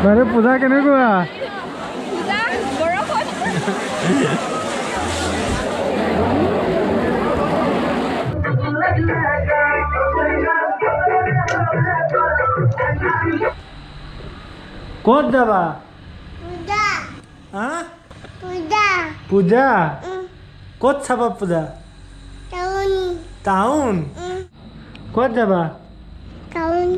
মানে পূজা কেনেকুৱা ক'ত যাবা পূজা হা পূজা পূজা ক'ত চাবা পূজা টাউন টাউন ক'ত যাবা টাউন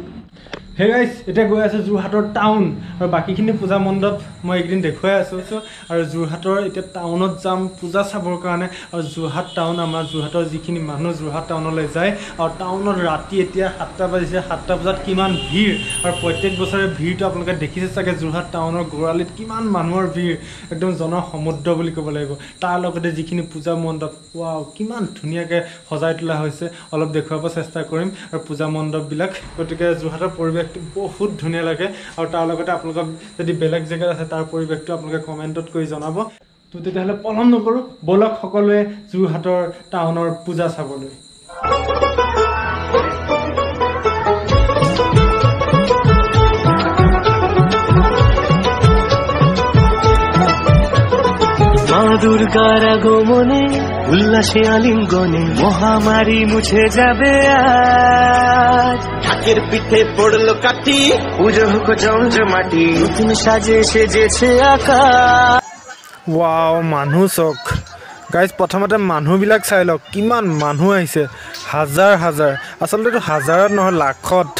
হে গাইস এটা গৈ আছে যোৰহাটৰ টাউন আৰু বাকিখিনি পূজা মণ্ডপ মই একদিন দেখুৱাই আছো আৰু যোৰহাটৰ এটা টাউনত যাম পূজা চাবৰ কাৰণে আৰু যোৰহাট টাউন আমাৰ যোৰহাটৰ যিখিনি মানুহ যোৰহাট টাউনলৈ যায় আৰু টাউনত ৰাতি এতিয়া 7টা বাজিছে 7টা বজাত কিমান ভিৰ আৰু প্ৰত্যেক বছৰে ভিৰটো আপোনালোকে দেখিছে চাগে যোৰহাট টাউনৰ গৰালিত কিমান মানুহৰ ভিৰ একদম জনসমুদ্ৰ বুলি ক'ব লাগিব তাৰ লগতে যিখিনি পূজা মণ্ডপ ওৱাও কিমান ধুনীয়াকৈ সজাই তোলা হৈছে অলপ দেখুৱাব চেষ্টা কৰিম আৰু পূজা মণ্ডপবিলাক গতিকে যোৰহাটৰ পৰিৱেশ বহুত ধুনীয়া লাগে আৰু তাৰ লগতে আপোনালোকক যদি বেলেগ জেগাত আছে তাৰ পৰিৱেশটো আপোনালোকে কমেণ্টত কৰি জনাব তো তেতিয়াহ'লে পলম নকৰোঁ বলক সকলোৱে যোৰহাটৰ টাউনৰ পূজা চাবলৈ মা দুর্গার আগমনে উল্লাসে আলিঙ্গনে মহামারী মুছে যাবে আজ ঢাকের পিঠে পড়লো কাটি পুজো হোক জমজমাটি নতুন সাজে সেজেছে আকাশ ওয়াও মানুহ চক গাইজ প্ৰথমতে মানুহবিলাক চাই লওক কিমান মানুহ আহিছে হাজাৰ হাজাৰ আচলতেতো হাজাৰত নহয় লাখত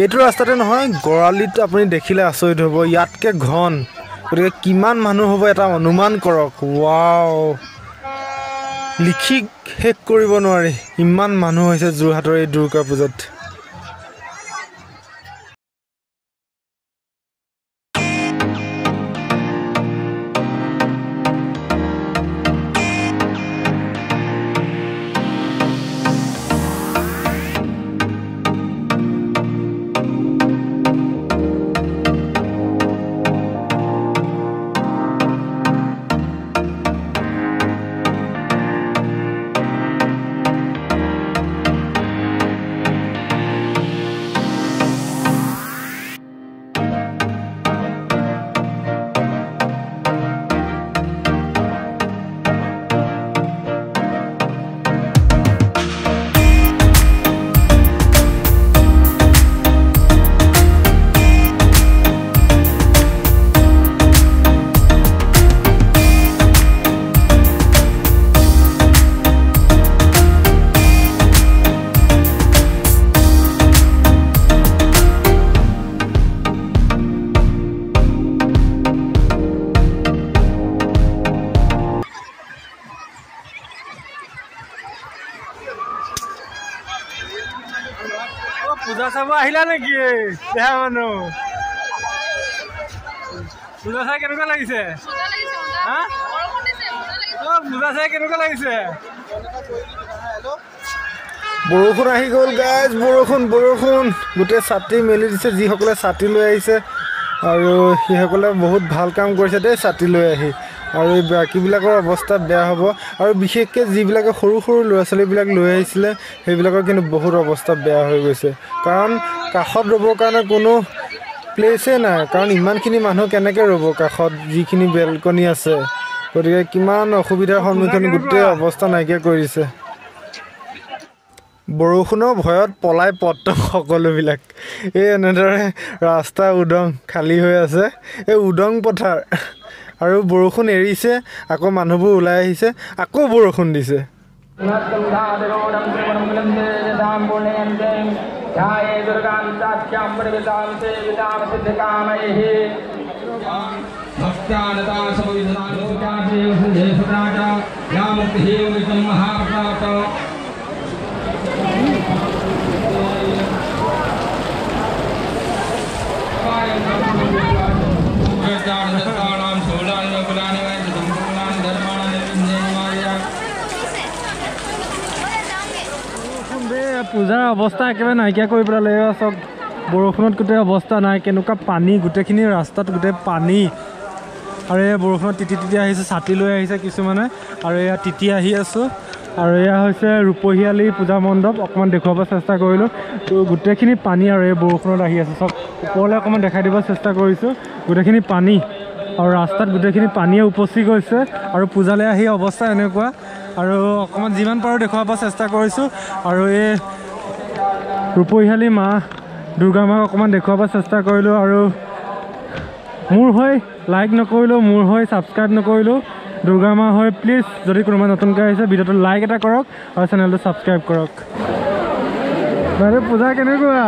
এইটো ৰাস্তাতে নহয় গৰালিত আপুনি দেখিলে আচৰিত হ'ব ইয়াতকৈ ঘন গতিকে কিমান মানুহ হ'ব এটা অনুমান কৰক ৱাও লিখি শেষ কৰিব নোৱাৰি ইমান মানুহ হৈছে যোৰহাটৰ এই দুৰ্গা পূজাত পূজা চাব আহিলা নেকি দেহা মানুহ পূজা চাই কেনেকুৱা লাগিছে পূজা চাই কেনেকুৱা লাগিছে বৰষুণ আহি গ'ল গাইজ বৰষুণ গোটেই ছাতি মেলি দিছে যিসকলে ছাতি লৈ আহিছে আৰু সেইসকলে বহুত ভাল কাম কৰিছে দেই ছাতি লৈ আহি আৰু এই বাকীবিলাকৰ অৱস্থা বেয়া হ'ব আৰু বিশেষকৈ যিবিলাকে সৰু সৰু ল'ৰা ছোৱালীবিলাক লৈ আহিছিলে সেইবিলাকৰ কিন্তু বহুত অৱস্থা বেয়া হৈ গৈছে কাৰণ কাষত ৰ'বৰ কাৰণে কোনো প্লেচেই নাই কাৰণ ইমানখিনি মানুহ কেনেকৈ ৰ'ব কাষত যিখিনি বেলকনি আছে গতিকে কিমান অসুবিধাৰ সন্মুখীন গোটেই অৱস্থা নাইকিয়া কৰিছে বৰষুণৰ ভয়ত পলাই পত্ৰ সকলোবিলাক এই এনেদৰে ৰাস্তা উদং খালী হৈ আছে এই উদং পথাৰ আৰু বৰষুণ এৰিছে আকৌ মানুহবোৰ ওলাই আহিছে আকৌ বৰষুণ দিছে পূজাৰ অৱস্থা একেবাৰে নাইকিয়া কৰি পেলালে চাওক বৰষুণত গোটেই অৱস্থা নাই কেনেকুৱা পানী গোটেইখিনি ৰাস্তাত গোটেই পানী আৰু এই বৰষুণত তিতি আহিছে ছাতি লৈ আহিছে কিছুমানে আৰু এয়া তিতি আহি আছোঁ আৰু এয়া হৈছে ৰূপহীয়ালি পূজা মণ্ডপ অকণমান দেখুৱাব চেষ্টা কৰিলোঁ তো গোটেইখিনি পানী আৰু এই বৰষুণত আহি আছে চব ওপৰলৈ অকণমান দেখাই দিব চেষ্টা কৰিছোঁ গোটেইখিনি পানী আৰু ৰাস্তাত গোটেইখিনি পানীয়ে উপচি গৈছে আৰু পূজালৈ আহি অৱস্থা এনেকুৱা আৰু অকণমান যিমান পাৰোঁ দেখুৱাব চেষ্টা কৰিছোঁ আৰু এই ৰূপহীয়ালি মা দুৰ্গা মাক অকণমান দেখুৱাব চেষ্টা কৰিলোঁ আৰু মোৰ হৈ লাইক নকৰিলোঁ মোৰ হৈ ছাবস্ক্ৰাইব নকৰিলোঁ দুৰ্গা মা হয় প্লিজ যদি কোনোবা নতুনকৈ আহিছে ভিডিঅ'টো লাইক এটা কৰক আৰু চেনেলটো ছাবস্ক্ৰাইব কৰক বাইদেউ পূজা কেনেকুৱা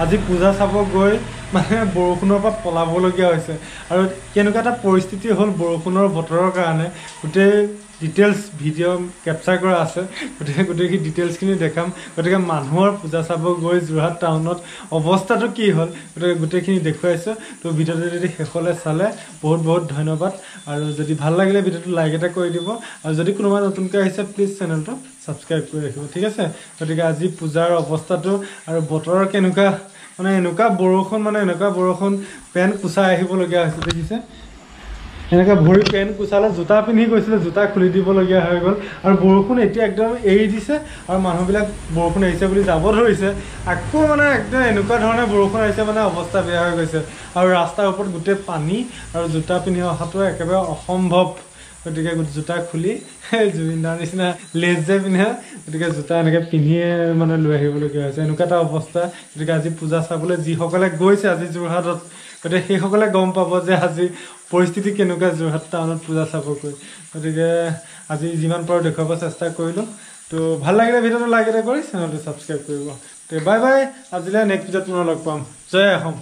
আজি পূজা চাব গৈ মানে বৰষুণৰ পৰা পলাবলগীয়া হৈছে আৰু কেনেকুৱা এটা পৰিস্থিতি হ'ল বৰষুণৰ বতৰৰ কাৰণে গোটেই ডিটেইলছ ভিডিঅ' কেপচাৰ কৰা আছে গতিকে গোটেইখিনি ডিটেইলছখিনি দেখাম গতিকে মানুহৰ পূজা চাব গৈ যোৰহাট টাউনত অৱস্থাটো কি হ'ল গতিকে গোটেইখিনি দেখুৱাইছোঁ তো ভিডিঅ'টো যদি শেষলৈ চালে বহুত বহুত ধন্যবাদ আৰু যদি ভাল লাগিলে ভিডিঅ'টো লাইক এটা কৰি দিব আৰু যদি কোনোবা নতুনকৈ আহিছে প্লিজ চেনেলটো ছাবস্ক্ৰাইব কৰি ৰাখিব ঠিক আছে গতিকে আজি পূজাৰ অৱস্থাটো আৰু বতৰৰ কেনেকুৱা মানে এনেকুৱা বৰষুণ পেণ্ট কোচাই আহিবলগীয়া হৈছে দেখিছে এনেকৈ ভৰি পেণ্ট কোচালে জোতা পিন্ধি গৈছিলে জোতা খুলি দিবলগীয়া হৈ গ'ল আৰু বৰষুণ এতিয়া একদম এৰি দিছে আৰু মানুহবিলাক বৰষুণ আহিছে বুলি যাব ধৰিছে আকৌ মানে একদম এনেকুৱা ধৰণে বৰষুণ আহিছে মানে অৱস্থা বেয়া হৈ গৈছে আৰু ৰাস্তাৰ ওপৰত গোটেই পানী আৰু জোতা পিন্ধি অহাটো একেবাৰে অসম্ভৱ গতিকে জোতা খুলি জুবিনদাৰ নিচিনা লেজ যে পিন্ধে গতিকে জোতা এনেকৈ পিন্ধিয়ে মানে লৈ আহিবলগীয়া হৈছে এনেকুৱা এটা অৱস্থা গতিকে আজি পূজা চাবলৈ যিসকলে গৈছে আজি যোৰহাটত গতিকে সেইসকলে গম পাব যে আজি পৰিস্থিতি কেনেকুৱা যোৰহাট টাউনত পূজা চাবগৈ গতিকে আজি যিমান পাৰোঁ দেখুৱাব চেষ্টা কৰিলোঁ তো ভাল লাগিলে ভিডিঅ'টো লাইক এটা কৰি চেনেলটো ছাবস্ক্ৰাইব কৰিব তো বাই বাই আজিলৈ নেক্সট ভিডিঅ'ত পুনৰ লগ পাম জয় অসম